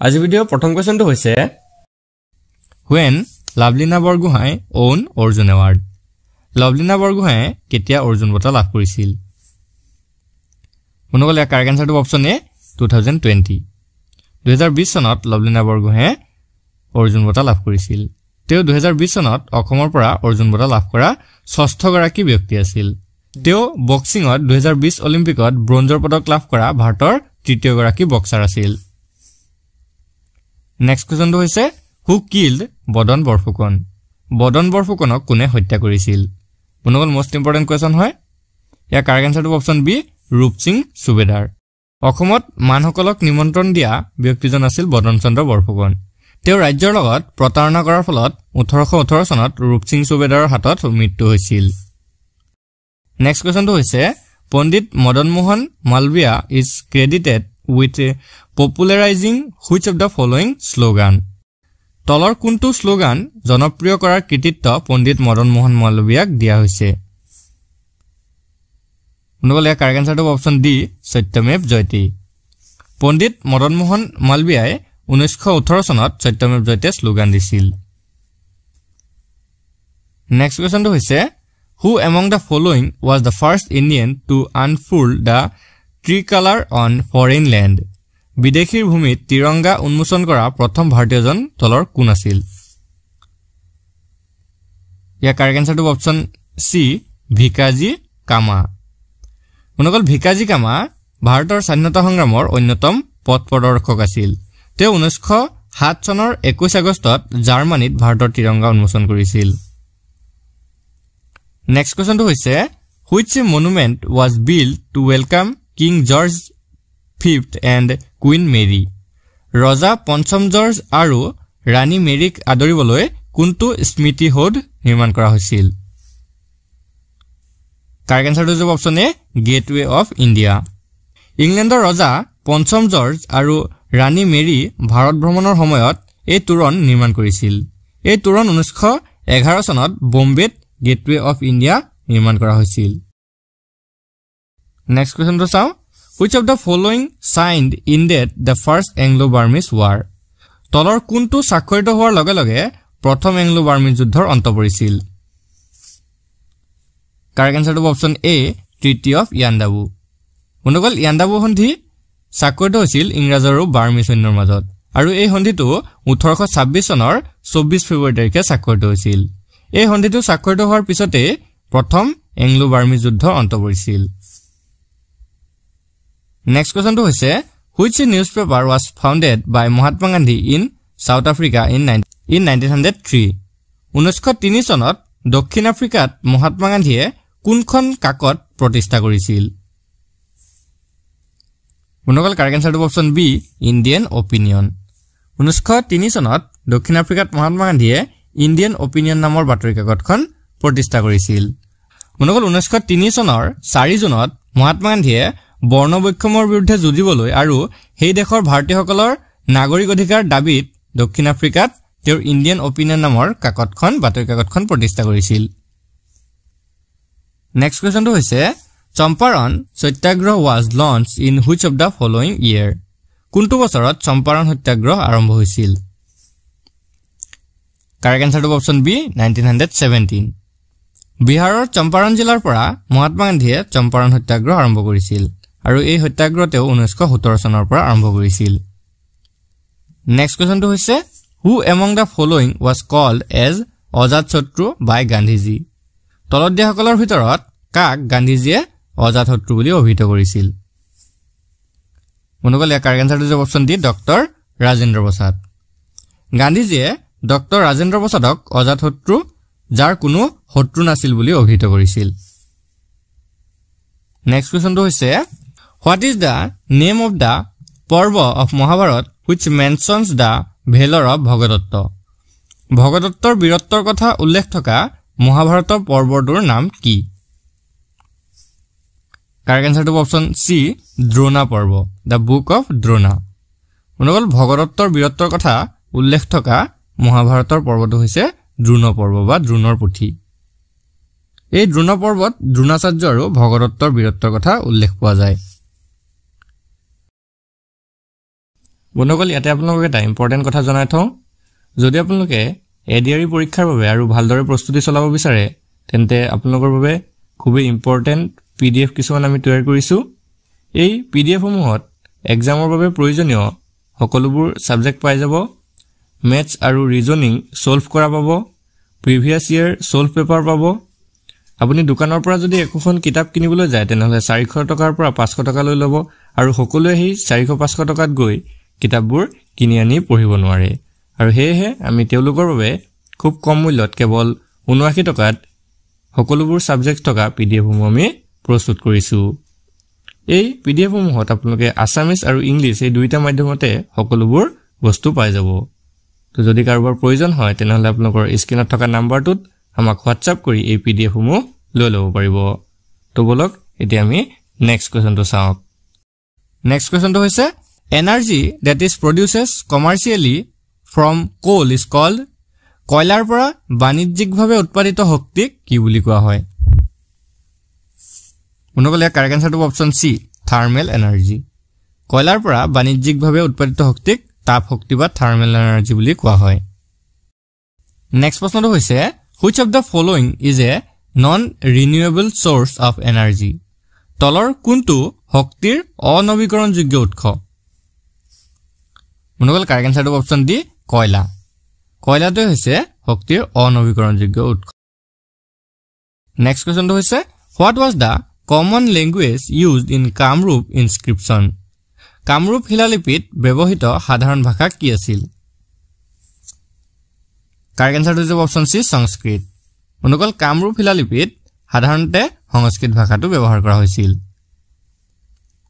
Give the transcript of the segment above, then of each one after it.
আজি ভিডিও প্ৰথম কোৱেশ্চনটো হৈছে when Lovlina Borgohain own Arjuna award Lovlina Borgohain কেতিয়া অৰ্জুন বঁটা লাভ কৰিছিল মনগলে কাৰেক্ট আনসাৰটো অপচন এ 2020 2020 চনত লাভলিনা বৰগোহাঁই অৰ্জুন বঁটা লাভ কৰিছিল তেও 2020 চনত অসমৰ পৰা অৰ্জুন বঁটা লাভ কৰা ষষ্ঠ গৰাকী ব্যক্তি আছিল তেও বক্সিংত 2020 অলিম্পিকত ব্ৰঞ্জৰ পদক লাভ কৰা ভাৰতৰ তৃতীয় গৰাকী বক্সাৰ আছিল নেক্সট কোৱেশ্চনটো হৈছে হু কিল্ড বদন বৰফুকনক কোনে হত্যা কৰিছিল মনগল মোস্ট ইম্পৰ্টেন্ট কোৱেশ্চন হয় ইয়া কাৰেক্ট আনসাৰটো অপচন বি ৰূপ সিং সুবেদাৰ অসমত মানসকলক নিমন্ত্ৰণ দিয়া ব্যক্তিজন আছিল বদন চন্দ্ৰ বৰফুকন তেও ৰাজ্যৰ লগত প্ৰতাৰণা কৰাৰ ফলত 1818 চনত ৰূপ সিং সুবেদাৰৰ হাতত মৃত্যু হৈছিল নেক্সট কোৱেশ্চনটো হৈছে Pandit Madan Mohan Malaviya is credited with popularizing which of the following slogan তলৰ কোনটো স্লোগান জনপ্ৰিয় কৰাৰ কৃতিত্ব পণ্ডিত মদন মোহন মালবিয়াক দিয়া হৈছে নগলে কাৰেক্ট আনসাৰটো অপচন ডি সত্যমেৱ জয়তে পণ্ডিত মদন মোহন মালবিয়াই 1918 চনত সত্যমেৱ জয়তে স্লোগান দিছিল নেক্সট কোৱেশ্চনটো হৈছে who among the following was the first Indian to unfurl the tricolor on foreign land বিদেশীৰ ভূমিত তিৰংগা উন্মোচন কৰা প্ৰথম ভাৰতীয়জন তলৰ কোন আছিল ইয়া কাৰেক্ট আনসাৰটো অপচন সি ভিকাজি কামা মনগল ভিকাজি কামা ভাৰতৰ স্বাধীনতা সংগ্ৰামৰ অন্যতম পথ প্ৰদৰ্শক আছিল তেওঁ 1907 চনৰ 21 আগষ্টত জাৰ্মানীত ভাৰতৰ তিৰংগা উন্মোচন কৰিছিল নেক্সট কোৱেশ্চনটো হৈছে which monument was built to welcome King George Fifth and Queen Mary ৰজা পঞ্চম জৰ্জ আৰু ৰাণী মেৰীক আদৰিবলৈ কোনটো স্মৃতি সৌধ নিৰ্মাণ কৰা হৈছিল কাৰেক্ট আনসাৰটো হ'ব option A gateway of India ইংলেণ্ডৰ ৰজা পঞ্চম জৰ্জ আৰু ৰাণী মেৰী ভাৰত ভ্ৰমণৰ সময়ত এই তোৰণ নিৰ্মাণ কৰিছিল এই তোৰণ 1911 চনত বম্বেত গেটৱে অফ ইণ্ডিয়া নিৰ্মাণ কৰা হৈছিল নেক্সট কোৱেশ্চনটো চাও which of the following signed ended the first Anglo-Burmese war তলৰ কোনটো স্বাক্ষৰিত হোৱাৰ লগে লগে প্ৰথম এংলো-বাৰ্মিজ যুদ্ধৰ অন্ত পৰিছিল কাৰেক্ট আনসাৰটো option A treaty of Yandabo মনগল ইয়ান্দাবু সন্ধি স্বাক্ষৰিত হৈছিল ইংৰাজ আৰু বাৰ্মি সৈন্যৰ মাজত আৰু এই সন্ধিটো 1826 চনৰ 24 ফেব্ৰুৱাৰী তাৰিখে স্বাক্ষৰিত হৈছিল এই সন্ধিটো স্বাক্ষৰিত হোৱাৰ পিছতে প্ৰথম এংলো-বাৰ্মিজ যুদ্ধ অন্ত পৰিছিল Next question to হৈছে which newspaper was founded by Mahatma Gandhi in South Africa in 1903 1903 চনত দক্ষিণ আফ্ৰিকাত মহাত্মা গান্ধীয়ে কোনখন কাকত প্ৰতিষ্ঠা কৰিছিল মনগল কাৰেক্ট আনসাৰটো অপচন বি ইণ্ডিয়ান অপিনিয়ন 1903 চনত দক্ষিণ আফ্ৰিকাত মহাত্মা গান্ধীয়ে ইণ্ডিয়ান অপিনিয়ন নামৰ বাতৰি কাকতখন প্ৰতিষ্ঠা কৰিছিল মনগল 1903 চনৰ 4 জুনত মহাত্মা গান্ধীয়ে বৰ্ণবৈষম্যৰ বিৰুদ্ধে যুঁজিবলৈ আৰু সেই দেশৰ ভাৰতীয়সকলৰ নাগৰিক অধিকাৰ দাবীত দক্ষিণ আফ্ৰিকাত তেওঁৰ ইণ্ডিয়ান অপিনিয়ন নামৰ কাকতখন বাতৰি কাকতখন প্ৰতিষ্ঠা কৰিছিল নেক্সট কোৱেশ্চনটো হৈছে চম্পাৰণ সত্যাগ্ৰহ was launched in which of the following year কোনটো বছৰত চম্পাৰণ সত্যাগ্ৰহ আৰম্ভ হৈছিল কাৰেক্ট আনসাৰটো অপচন বি 1917 বিহাৰৰ চম্পাৰণ জিলাৰ পৰা মহাত্মা গান্ধীয়ে চম্পাৰণ সত্যাগ্ৰহ আৰম্ভ কৰিছিল আৰু এই সত্যাগ্ৰহ তেওঁ 1917 চনৰ পৰা আৰম্ভ কৰিছিল নেক্সট কোৱেশ্চনটো হৈছে who among the following was called as অজাত শত্ৰু by গান্ধীজি তলত দিয়াসকলৰ ভিতৰত কাক গান্ধীজিয়ে অজাত শত্ৰু বুলি অভিহিত কৰিছিল মনগল ইয়াৰ কাৰেক্ট আনসাৰটো হ'ব option D doctor Rajendra Prasad গান্ধীজিয়ে doctor Rajendra প্ৰসাদক অজাত শত্ৰু যাৰ কোনো শত্ৰু নাছিল বুলি অভিহিত কৰিছিল নেক্সট কোৱেশ্চনটো হৈছে what is the name of the parva of Mahabharat which mentions the valor of Bhagadatta ভগদত্তৰ বীৰত্বৰ কথা উল্লেখ থকা মহাভাৰতৰ পৰ্বটোৰ নাম কি কাৰেক্ট আনসাৰটো অপচন সি দ্ৰোণা পৰ্ব the book of দ্ৰোণা মনগল ভগদত্তৰ বীৰত্বৰ কথা উল্লেখ থকা মহাভাৰতৰ পৰ্বটো হৈছে দ্ৰোণ পৰ্ব বা দ্ৰোণৰ পুথি এই দ্ৰোণ পৰ্বত দ্ৰোণাচাৰ্য আৰু ভগদত্তৰ বীৰত্বৰ কথা উল্লেখ পোৱা যায় বন্ধুসকল ইয়াতে আপোনালোকক এটা ইম্পৰ্টেণ্ট কথা জনাই থওঁ যদি আপোনালোকে এডিআৰই পৰীক্ষাৰ বাবে আৰু ভালদৰে প্ৰস্তুতি চলাব বিচাৰে তেন্তে আপোনালোকৰ বাবে খুবেই ইম্পৰ্টেণ্ট পিডিএফ কিছুমান আমি তৈয়াৰ কৰিছো এই পিডিএফ সমূহত এক্সামৰ বাবে প্ৰয়োজনীয় সকলোবোৰ সাবজেক্ট পাই যাব ম্যাথছ আৰু ৰিজনিং সলভ কৰা পাব প্ৰিভিয়াস ইয়াৰ সলভ পেপাৰ পাব আপুনি দোকানৰ পৰা যদি এখন কিতাপ কিনিবলৈ যায় তেনেহলে 400 টকাৰ পৰা 500 টকা লৈ ল'ব আৰু সকলোৱে এই 400-500 টকাত গৈ কিতাপবোৰ কিনি আনি পঢ়িব নোৱাৰে আৰু হেহে আমি তেওঁলোকৰ বাবে খুব কম মূল্যত কেৱল 79 টকাত সকলোবোৰ সাবজেক্ট থকা পিডিএফ সমূহ আমি প্ৰস্তুত কৰিছো এই পিডিএফ সমূহত আপোনালোকে আসামিজ আৰু ইংলিশ এই দুইটা মাধ্যমতে সকলোবোৰ বস্তু পাই যাব তো যদি কাৰোবাৰ প্ৰয়োজন হয় তেনেহলে আপোনালোকৰ স্ক্ৰিনত থকা নাম্বাৰটোত আমাক হোৱাটছআপ কৰি এই পিডিএফ সমূহ লৈ ল'ব পাৰিব তো বলক এতিয়া আমি নেক্সট কোৱেশ্চনটো চাওঁ নেক্সট কোৱেশ্চনটো হৈছে energy that is produces commercially from coal is called কয়লাৰ পৰা বাণিজ্যিকভাৱে উৎপাদিত শক্তিক কি বুলি কোৱা হয় বন্ধুসকল ইয়াৰ কাৰেক্ট আনসাৰটো অপচন সি থাৰ্মেল এনাৰ্জি কয়লাৰ পৰা বাণিজ্যিকভাৱে উৎপাদিত শক্তিক তাপ শক্তি বা থাৰ্মেল এনাৰ্জি বুলি কোৱা হয় নেক্সট প্ৰশ্নটো হৈছে which of the following is a non renewable source of energy তলৰ কোনটো শক্তিৰ অনৱীকৰণযোগ্য উৎস বন্ধুসকল কাৰেক্ট আনসাৰটো অপচন ডি কয়লা কয়লাটো হৈছে শক্তিৰ অনৱীকৰণযোগ্য উৎস নেক্সট কোৱেশ্চনটো হৈছে what was the common language used in Kamrup inscription Kamrup শিলালিপিত ব্যৱহৃত সাধাৰণ ভাষা কি আছিল কাৰেক্ট আনসাৰটো হৈছে অপচন সি সংস্কৃত বন্ধুসকল কামৰূপ শিলালিপিত সাধাৰণতে সংস্কৃত ভাষাটো ব্যৱহাৰ কৰা হৈছিল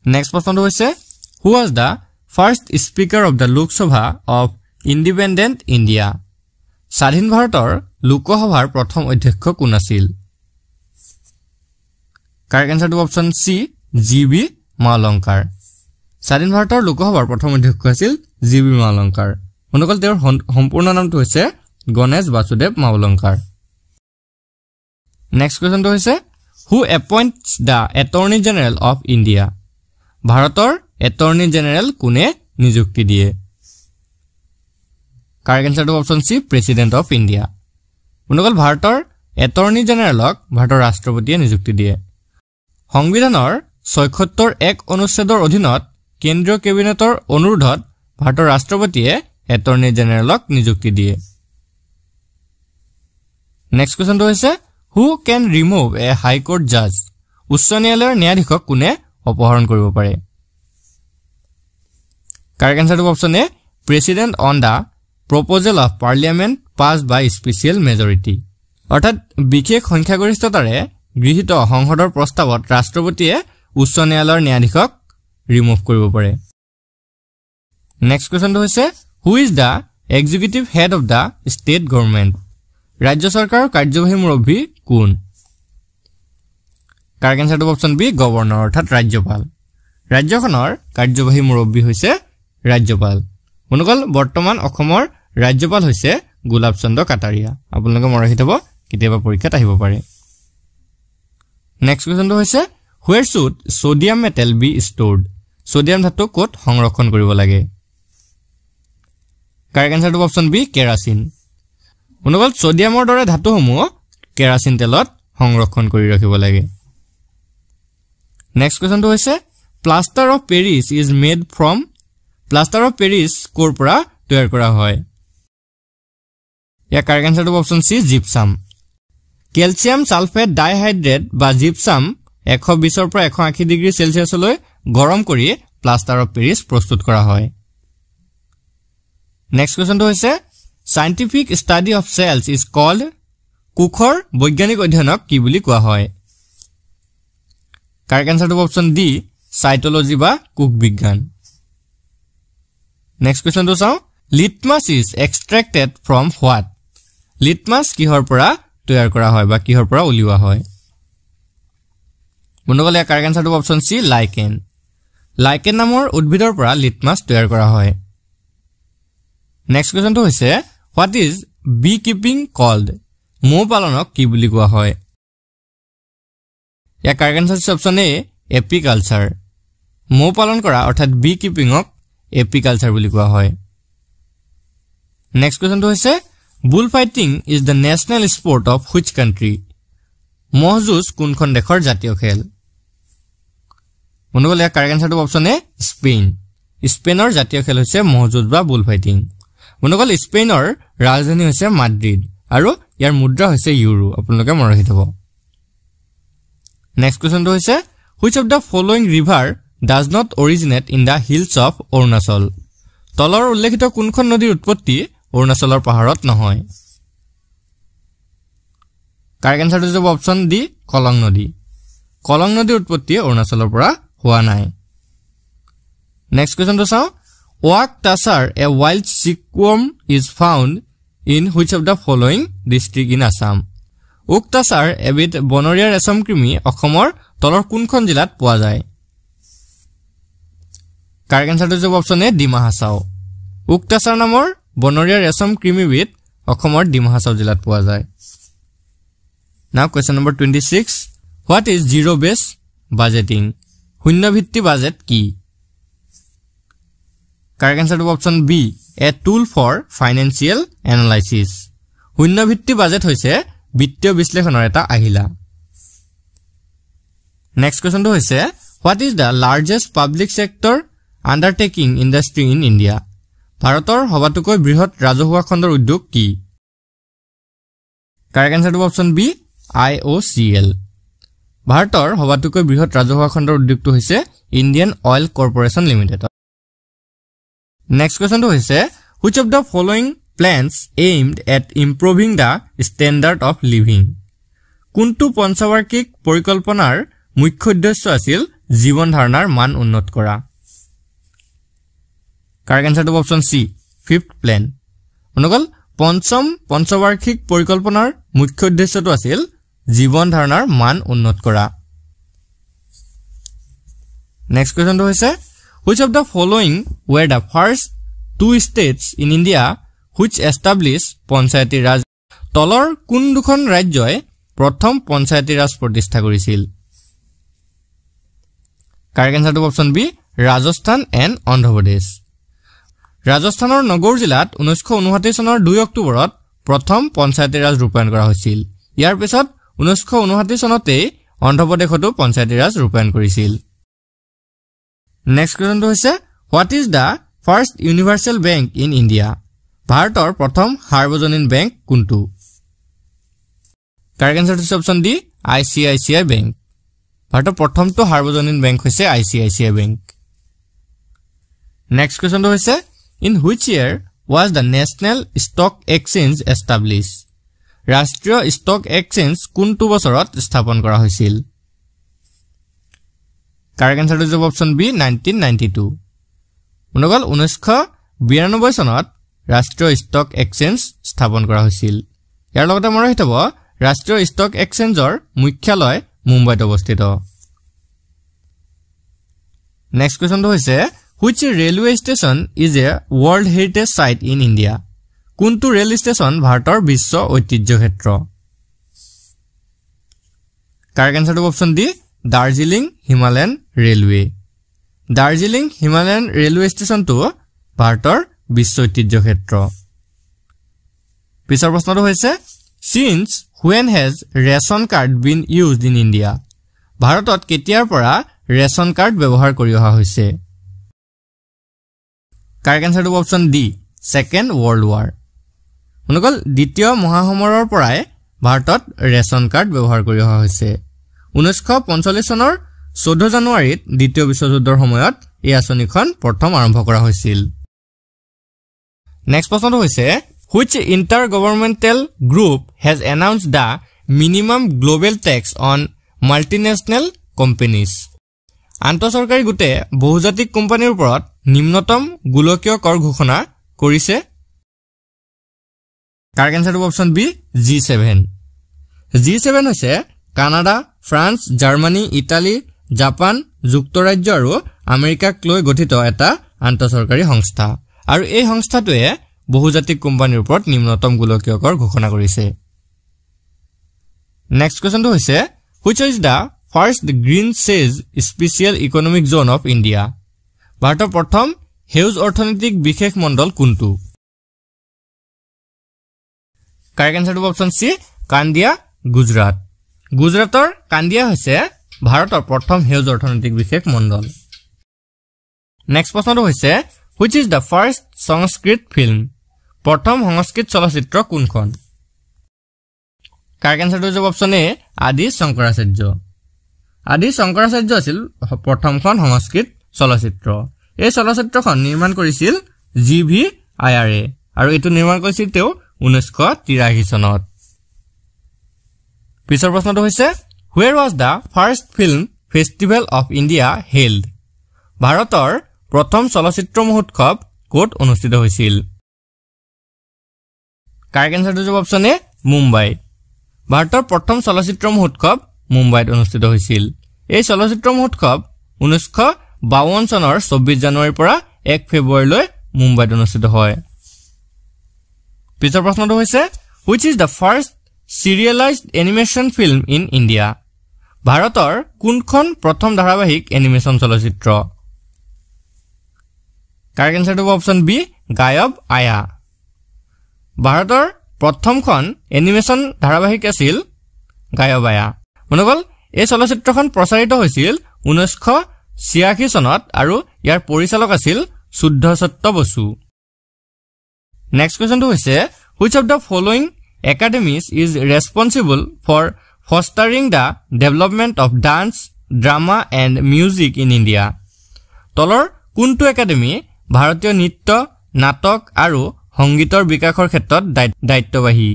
নেক্সট প্ৰশ্নটো হৈছে who was the first speaker of the Lok Sabha of independent India স্বাধীন ভাৰতৰ লোকসভাৰ প্ৰথম অধ্যক্ষ কোন আছিল কাৰেক্ট আনসাৰটো অপচন সি জিবি মালংকাৰ স্বাধীন ভাৰতৰ লোকসভাৰ প্ৰথম অধ্যক্ষ আছিল জিবি মালংকাৰ বন্ধুসকল তেওঁৰ সম্পূৰ্ণ নামটো হৈছে গণেশ বাসুদেৱ মালংকাৰ নেক্সট কোৱেশ্চনটো হৈছে who appoints the attorney general of India ভাৰতৰ এটৰ্নি জেনেৰেল কোনে নিযুক্তি দিয়ে কাৰেক্ট আনসাৰটো option C president of India বন্ধুসকল ভাৰতৰ এটৰ্নি জেনেৰেলক ভাৰতৰ ৰাষ্ট্ৰপতিয়ে নিযুক্তি দিয়ে সংবিধানৰ ৭৬ অনুচ্ছেদৰ অধীনত কেন্দ্ৰীয় কেবিনেটৰ অনুৰোধত ভাৰতৰ ৰাষ্ট্ৰপতিয়ে এটৰ্নি জেনেৰেলক নিযুক্তি দিয়ে নেক্সট কোৱেশ্চনটো হৈছে who can remove a high court judge উচ্চ ন্যায়ালয়ৰ ন্যায়াধীশক কোনে অপহৰণ কৰিব পাৰে কাৰেক্ট আনসাৰটো option A president on the proposal of parliament pass by special majority অৰ্থাৎ বিশেষ সংখ্যাগৰিষ্ঠতাৰে গৃহীত সংসদৰ প্ৰস্তাৱত ৰাষ্ট্ৰপতিয়ে উচ্চ ন্যায়ালয়ৰ ন্যায়াধীশক ৰিমুভ কৰিব পাৰে নেক্সট কোৱেশ্চনটো হৈছে who is the executive head of the state government ৰাজ্য চৰকাৰৰ কাৰ্যবাহী মুৰব্বী কোন কাৰেক্ট আনসাৰটো অপচন বি গভৰ্ণৰ অৰ্থাৎ ৰাজ্যপাল ৰাজ্যখনৰ কাৰ্যবাহী মুৰব্বী হৈছে ৰাজ্যপাল বন্ধুসকল বৰ্তমান অসমৰ ৰাজ্যপাল হৈছে গোলাপ চন্দ্ৰ কাটাৰিয়া আপোনালোকে মনত ৰাখিব কেতিয়াবা পৰীক্ষাত আহিব পাৰে নেক্সট কোৱেশ্চনটো হৈছে where should sodium metal be stored sodium ধাতু ক'ত সংৰক্ষণ কৰিব লাগে কাৰেক্ট আনসাৰটো অপচন বি কেৰাচিন বন্ধুসকল সোডিয়ামৰ দৰে ধাতুসমূহ কেৰাচিন তেলত সংৰক্ষণ কৰি ৰাখিব লাগে নেক্সট কোৱেশ্চনটো হৈছে plaster of Paris is made from plaster of Paris ক'ৰ পৰা তৈয়াৰ কৰা হয় ইয়াৰ কাৰেক্ট আনসাৰটো option C gypsum calcium sulphate dihydrate বা জিপসাম 120 ৰ পৰা 180 ডিগ্ৰী সেলসিয়াছলৈ গৰম কৰি প্লাষ্টাৰ অফ পেৰিছ প্ৰস্তুত কৰা হয় নেক্সট কোৱেশ্চনটো হৈছে scientific study of cells is called কোষৰ বৈজ্ঞানিক অধ্যয়নক কি বুলি কোৱা হয় কাৰেক্ট আনসাৰটো অপচন ডি সাইটোলজি বা কোষ বিজ্ঞান নেক্সট কোৱেশ্চনটো চাও litmus is extracted from what litmus কিহৰ পৰা তৈয়াৰ কৰা হয় বা কিহৰ পৰা উলিওৱা হয় বন্ধুসকল ইয়াৰ কাৰেক্ট আনসাৰটো অপচন সি লাইকেন লাইকেন নামৰ উদ্ভিদৰ পৰা লিটমাছ তৈয়াৰ কৰা হয় নেক্সট কোৱেশ্চনটো হৈছে what is beekeeping called মৌ পালনক কি বুলি কোৱা হয় ইয়াৰ কাৰেক্ট আনসাৰ অপচন এ এপিকালচাৰ মৌ পালন কৰা অৰ্থাৎ beekeepingক এপিকালচাৰ বুলি কোৱা হয় নেক্সট কোৱেশ্চনটো হৈছে bull fighting is the national sport of which country মহযুঁজ কোনখন দেশৰ জাতীয় খেল বন্ধুসকল ইয়াৰ কাৰেক্ট আনসাৰটো অপচন এ স্পেইন স্পেইনৰ জাতীয় খেল হৈছে মহযুঁজ বা বুল ফাইটিং বন্ধুসকল স্পেইনৰ ৰাজধানী হৈছে মাদ্ৰিদ আৰু ইয়াৰ মুদ্ৰা হৈছে ইউৰো আপোনালোকে মনত ৰাখিব নেক্সট কোৱেশ্চনটো হৈছে which of the following river does not originate in the hills of Arunachal তলৰ উল্লেখিত কোনখন নদীৰ উৎপত্তি অৰুণাচলৰ পাহাৰত নহয় কাৰেক্ট আনসাৰটো হ'ব অপচন ডি কলং নদীৰ উৎপত্তি অৰুণাচলৰ পৰা হোৱা নাই নেক্সট কোৱেশ্চনটো চাও oak tasar a wild silkworm is found in which of the following district in Assam oak tasar এবিধ বনৰীয়া ৰেচম কৃমি অসমৰ তলৰ কোনখন জিলাত পোৱা যায় কাৰেক্ট আনসাৰটো হ'ব অপচন এ ডিমা হাছাও ওক টাছাৰ নামৰ বনৰীয়া ৰেচম কৃমিবিধ অসমৰ ডিমা হাছাও জিলাত পোৱা যায় now question number 26 what is zero' base budgeting শূন্য ভিত্তি বাজেট কি কাৰেক্ট আনসাৰটো option B a tool for financial analysis শূন্য ভিত্তি বাজেট হৈছে বিত্তীয় বিশ্লেষণৰ এটা আহিলা নেক্সট কোৱেশ্চনটো হৈছে what is the largest public sector undertaking industry in India ভাৰতৰ সবাতোকৈ বৃহৎ ৰাজহুৱা খণ্ডৰ উদ্যোগ কি কাৰেক্ট আনসাৰটো অপচন বি IOCL ভাৰতৰ সবাতোকৈ বৃহৎ ৰাজহুৱা খণ্ডৰ উদ্যোগটো হৈছে Indian Oil Corporation Limited next কোৱেশ্চনটো হৈছে which of the following plans aimed at improving the standard of living কোনটো পঞ্চবাৰ্ষিক পৰিকল্পনাৰ মুখ্য উদ্দেশ্য আছিল জীৱন ধাৰণাৰ মান উন্নত কৰা কাৰেক্ট আনসাৰটো অপচন সি ফিফথ প্লেন অনুকল পঞ্চম পঞ্চবাৰ্ষিক পৰিকল্পনাৰ মুখ্য উদ্দেশ্যটো আছিল জীৱন ধাৰণাৰ মান উন্নত কৰা নেক্সট কোৱেশ্চনটো হৈছে which of the following were the first two states in India which established Panchayati Raj তলৰ কোন দুখন ৰাজ্যই প্ৰথম পঞ্চায়তী ৰাজ প্ৰতিষ্ঠা কৰিছিল কাৰেক্ট আনসাৰটো option B Rajasthan and Andhra Pradesh ৰাজস্থানৰ নগৰ জিলাত 1959 চনৰ 2 অক্টোবৰত প্ৰথম পঞ্চায়তী ৰাজ ৰূপায়ণ কৰা হৈছিল ইয়াৰ পিছত 1959 চনতে অন্ধ্ৰ প্ৰদেশতো পঞ্চায়তী ৰাজ ৰূপায়ণ কৰিছিল নেক্সট কোৱেশ্চনটো হৈছে what is the first universal bank in India ভাৰতৰ প্ৰথম সাৰ্বজনীন বেংক কোনটো কাৰেক্ট আনসাৰটো হৈছে অপচন ডি ICICI বেংক ভাৰতৰ প্ৰথমটো সাৰ্বজনীন বেংক হৈছে ICICI বেংক নেক্সট কোৱেশ্চনটো হৈছে in which year was the National Stock Exchange established ৰাষ্ট্ৰীয় ষ্টক এক্সচেঞ্জ কোনটো বছৰত স্থাপন কৰা হৈছিল কাৰেক্ট আনসাৰটো হ'ব অপচন বি 1992 অনুগল 1992 চনত ৰাষ্ট্ৰীয় ষ্টক এক্সচেঞ্জ স্থাপন কৰা হৈছিল ইয়াৰ লগতে মনত ৰাখিব ৰাষ্ট্ৰীয় ষ্টক এক্সচেঞ্জৰ মুখ্যালয় মুম্বাইত অৱস্থিত নেক্সট কোৱেশ্চনটো হৈছে which railway station is a world heritage site in India কোনটো ৰেল ষ্টেচন ভাৰতৰ বিশ্ব ঐতিহ্য ক্ষেত্ৰ কাৰেক্ট আনসাৰটো option D Darjeeling Himalayan Railway Darjeeling Himalayan Railway ষ্টেচনটো ভাৰতৰ বিশ্ব ঐতিহ্য ক্ষেত্ৰ পিছৰ প্ৰশ্নটো হৈছে since when has ration card been used in India ভাৰতত কেতিয়াৰ পৰা ৰেচন কাৰ্ড ব্যৱহাৰ কৰি অহা হৈছে কাৰেক্ট আনসাৰটো option D Second World War অনুকল দ্বিতীয় মহাসমৰৰ পৰাই ভাৰতত ৰেচন কাৰ্ড ব্যৱহাৰ কৰি অহা হৈছে 1945 চনৰ 14 জানুৱাৰীত দ্বিতীয় বিশ্বযুদ্ধৰ সময়ত এই আঁচনিখন প্ৰথম আৰম্ভ কৰা হৈছিল নেক্সট প্ৰশ্নটো হৈছে which intergovernmental group has announced the minimum global tax on multinational companies আন্তঃচৰকাৰী গোটে বহুজাতিক কোম্পানীৰ ওপৰত নিম্নতম গোলকীয় কৰ ঘোষণা কৰিছে কাৰেক্ট আনসাৰটো অপচন বি G7 হৈছে কানাডা ফ্ৰান্স জাৰ্মানী ইটালী জাপান যুক্তৰাজ্য আৰু আমেৰিকাক লৈ গঠিত এটা আন্তঃচৰকাৰী সংস্থা আৰু এই সংস্থাটোৱে বহুজাতিক কোম্পানীৰ ওপৰত নিম্নতম গোলকীয় কৰ ঘোষণা কৰিছে নেক্সট কোৱেশ্চনটো হৈছে which is the first green says special economic zone of India ভাৰতৰ প্ৰথম হেউজ অৰ্থনৈতিক বিশেষ মণ্ডল কোনটো কাৰেক্ট আনসাৰটো অপচন সি কান্দিয়া গুজৰাট গুজৰাটৰ কান্দিয়া হৈছে ভাৰতৰ প্ৰথম হেউজ অৰ্থনৈতিক বিশেষ মণ্ডল নেক্সট প্ৰশ্নটো হৈছে which is the first Sanskrit film প্ৰথম সংস্কৃত চলচ্চিত্ৰ কোনখন কাৰেক্ট আনসাৰটো হৈছে অপচন এ আদি শংকৰাচাৰ্য আছিল প্ৰথমখন সংস্কৃত চলচ্চিত্ৰ এই চলচ্চিত্ৰখন নিৰ্মাণ কৰিছিল জিভি আয়াৰে আৰু এটো নিৰ্মাণ কৰিছিল তেওঁ 1983 চনত পিছৰ প্ৰশ্নটো হৈছে where was the first film festival of India held ভাৰতৰ প্ৰথম চলচ্চিত্ৰ মহোৎসৱ ক'ত অনুষ্ঠিত হৈছিল কাৰেক্ট আনসাৰটো হৈছে অপচন এ মুম্বাই ভাৰতৰ প্ৰথম চলচ্চিত্ৰ মহোৎসৱ মুম্বাইত অনুষ্ঠিত হৈছিল এই চলচ্চিত্ৰ মহোৎসৱ 1952 চনৰ 24 জানুৱাৰীৰ পৰা 1 ফেব্ৰুৱাৰীলৈ মুম্বাইত অনুষ্ঠিত হয় পিছৰ প্ৰশ্নটো হৈছে which is the first serialized animation film in India ভাৰতৰ কোনখন প্ৰথম ধাৰাবাহিক এনিমেচন চলচ্চিত্ৰ কাৰেক্ট আনসাৰটো অপচন বি গায়ব আয়া ভাৰতৰ প্ৰথমখন এনিমেচন ধাৰাবাহিক আছিল গায়ব আয়া মনগল এই চলচ্চিত্ৰখন প্ৰচাৰিত হৈছিল 1986 চনত আৰু ইয়াৰ পৰিচালক আছিল শুদ্ধসত্য বসু নেক্সট কোৱেশ্চনটো হৈছে which of the following academies is responsible for fostering the development of dance drama and music in India তলৰ কোনটো একাডেমি ভাৰতীয় নৃত্য নাটক আৰু সংগীতৰ বিকাশৰ ক্ষেত্ৰত দায়িত্ববাহী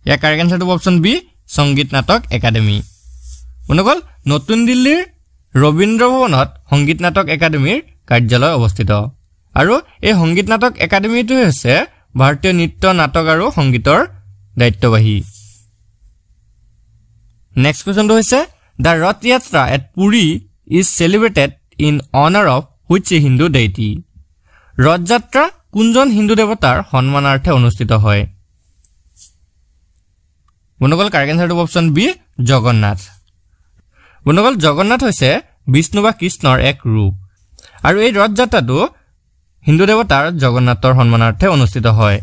ইয়াৰ কাৰেক্ট আনসাৰটো অপচন বি সংগীত নাটক একাডেমি মনগল নতুন দিল্লীৰ ৰবীন্দ্ৰ ভৱনত সংগীত নাটক একাডেমিৰ কাৰ্যালয় অৱস্থিত আৰু এই সংগীত নাটক একাডেমিটো হৈছে ভাৰতীয় নৃত্য নাটক আৰু সংগীতৰ দায়িত্ববাহী নেক্সট কোৱেশ্চনটো হৈছে the Rath Yatra at Puri is celebrated in honor of which Hindu deity ৰথ যাত্ৰা কোনজন হিন্দু দেৱতাৰ সন্মানাৰ্থে অনুষ্ঠিত হয় বনগল কাৰেক্ট আনসাৰটো অপচন বি জগন্নাথ বনগল জগন্নাথ হৈছে বিষ্ণু বা কৃষ্ণৰ এক ৰূপ আৰু এই ৰথ যাত্ৰাটো হিন্দু দেৱতাৰ জগন্নাথৰ সন্মানাৰ্থে অনুষ্ঠিত হয়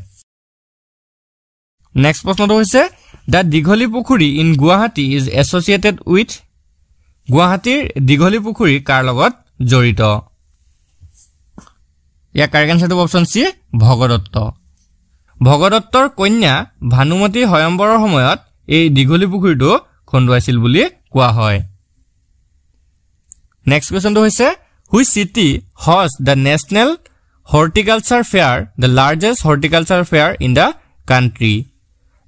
নেক্সট প্ৰশ্নটো হৈছে the দিঘলী পুখুৰী in Guwahati is associated with গুৱাহাটীৰ দিঘলী পুখুৰী কাৰ লগত জড়িত ইয়াৰ কাৰেক্ট আনসাৰটো অপচন সি ভগদত্তৰ কন্যা ভানুমতী হয়ম্বৰৰ সময়ত এই দিঘলী পুখুৰীটো খন্দুৱাইছিল বুলি কোৱা হয় নেক্সট কোৱেশ্চনটো হৈছে which city hosts the national horticulture fair the largest horticulture fair in the country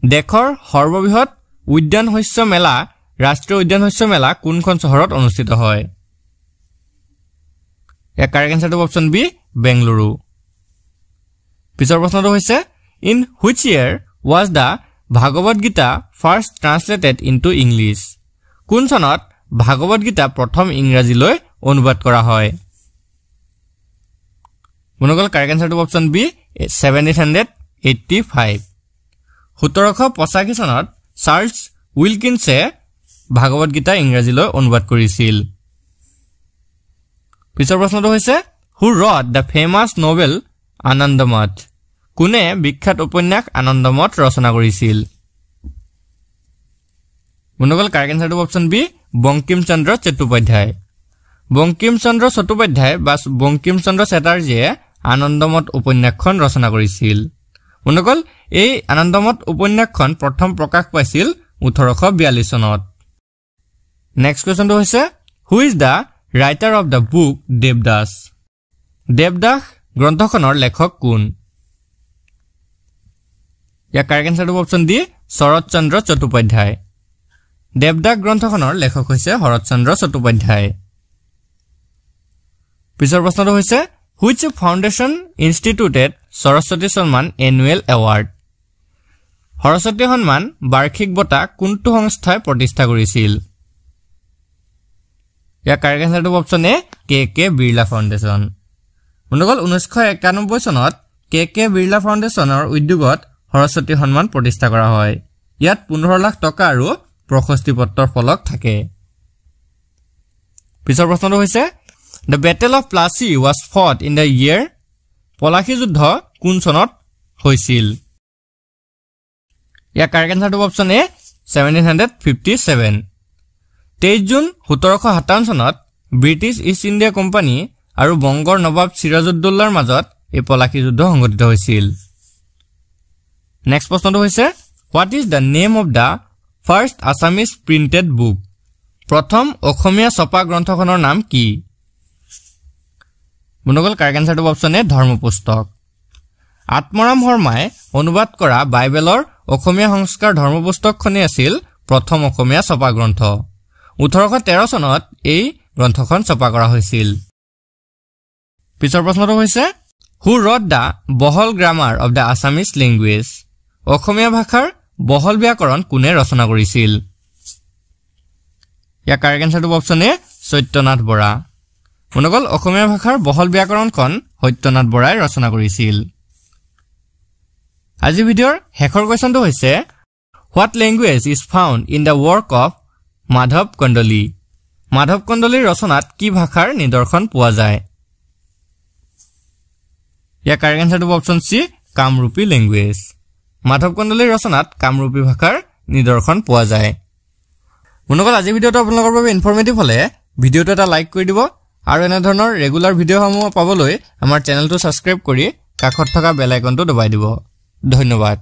দেশৰ সৰ্ববৃহৎ উদ্যান শস্য মেলা ৰাষ্ট্ৰীয় উদ্যান শস্য মেলা কোনখন চহৰত অনুষ্ঠিত হয় ইয়াৰ কাৰেক্ট আনসাৰটো অপচন বি বেংগালুৰু পিছৰ প্ৰশ্নটো হৈছে in which year was the Bhagavad Gita first translated into English কোন চনত ভাগৱত গীতা প্ৰথম ইংৰাজীলৈ অনুবাদ কৰা হয় মনগল কাৰেক্ট আনসাৰটো অপচন বি 1785 1785 চনত চাৰ্লছ উইলকিনছে ভাগৱত গীতা ইংৰাজীলৈ অনুবাদ কৰিছিল পিছৰ প্ৰশ্নটো হৈছে who wrote the famous novel Anandamath কোনে বিখ্যাত উপন্যাস আনন্দমঠ ৰচনা কৰিছিল মনগল কাৰেক্ট আনসাৰটো অপচন বি বঙ্কিম চন্দ্ৰ চট্টোপাধ্যায় বা বঙ্কিম চন্দ্ৰ চেটাৰ্জীয়ে আনন্দমঠ উপন্যাসখন ৰচনা কৰিছিল মনগল এই আনন্দমঠ উপন্যাসখন প্ৰথম প্ৰকাশ পাইছিল 1842 চনত নেক্সট কোৱেশ্চনটো হৈছে who is the writer of the book Devdas গ্ৰন্থখনৰ লেখক কোন ইয়াৰ কাৰেক্ট আনসাৰটো অপচন ডি শৰৎচন্দ্ৰ চট্টোপাধ্যায় দেৱদাস গ্ৰন্থখনৰ লেখক হৈছে শৰৎচন্দ্ৰ চট্টোপাধ্যায় পিছৰ প্ৰশ্নটো হৈছে which foundation instituted সৰস্বতী সন্মান annual award সৰস্বতী সন্মান বাৰ্ষিক বঁটা কোনটো সংস্থাই প্ৰতিষ্ঠা কৰিছিল ইয়াৰ কাৰেক্ট আনসাৰটো অপচন এ কে বিৰলা ফাউণ্ডেশ্যন মনগল 1991 চনত কে বিৰলা ফাউণ্ডেশ্যনৰ উদ্যোগত সৰস্বতী সন্মান প্ৰতিষ্ঠা কৰা হয় ইয়াত 15 লাখ টকা আৰু প্ৰশস্তি পত্ৰৰ ফলক থাকে পিছৰ প্ৰশ্নটো হৈছে The Battle of Plassey was fought in the year Palashi যুদ্ধ কোন চনত হৈছিল ইয়াৰ কাৰেক্ট আনসাৰটো অপচন এ 1757 23 জুন 1757 চনত ব্ৰিটিছ ইষ্ট ইণ্ডিয়া কোম্পানী আৰু বংগৰ নবাব সিৰাজউদ্দৌলাৰ মাজত এই পলাশী যুদ্ধ সংঘটিত হৈছিল নেক্সট প্ৰশ্নটো হৈছে What is the name of the first Assamese printed book? প্ৰথম অসমীয়া ছপা গ্ৰন্থখনৰ নাম কি? বন্ধুসকল কাৰেক্ট আনসাৰটো অপচন এ ধৰ্মপুস্তক আত্মৰাম শৰ্মাই অনুবাদ কৰা বাইবেলৰ অসমীয়া সংস্কাৰ ধৰ্মপুস্তকখনে আছিল প্ৰথম অসমীয়া ছপা গ্ৰন্থ 1813 চনত এই গ্ৰন্থখন ছপা কৰা হৈছিল পিছৰ প্ৰশ্নটো হৈছে Who wrote the বহল grammar of the Assamese language? অসমীয়া ভাষাৰ বহল ব্যাকৰণ কোনে ৰচনা কৰিছিল ইয়াৰ কাৰেক্ট আনসাৰটো অপচন এ সত্যনাথ বৰা বন্ধুসকল অসমীয়া ভাষাৰ বহল ব্যাকৰণখন সত্যনাথ বৰাই ৰচনা কৰিছিল আজি ভিডিঅ'ৰ শেষৰ কোৱেশ্যনটো হৈছে What language is found in the work of Madhav Kandali Madhav কন্দলীৰ ৰচনাত কি ভাষাৰ নিদৰ্শন পোৱা যায় ইয়াৰ কাৰেক্ট আনসাৰটো অপচন সি কামৰূপী ল্যাঙ্গুৱেজ মাধৱ কন্দলীৰ ৰচনাত কামৰূপী ভাষাৰ নিদৰ্শন পোৱা যায় বন্ধুসকল আজি ভিডিঅ'টো আপোনালোকৰ বাবে ইনফৰমেটিভ হলে ভিডিঅ'টো এটা লাইক কৰি দিব আৰু এনে ধৰণৰ ৰেগুলাৰ ভিডিঅ'সমূহ পাবলৈ আমাৰ চেনেলটো সাবস্ক্ৰাইব কৰি কাষত থকা বেল আইকনটো দবাই দিব ধন্যবাদ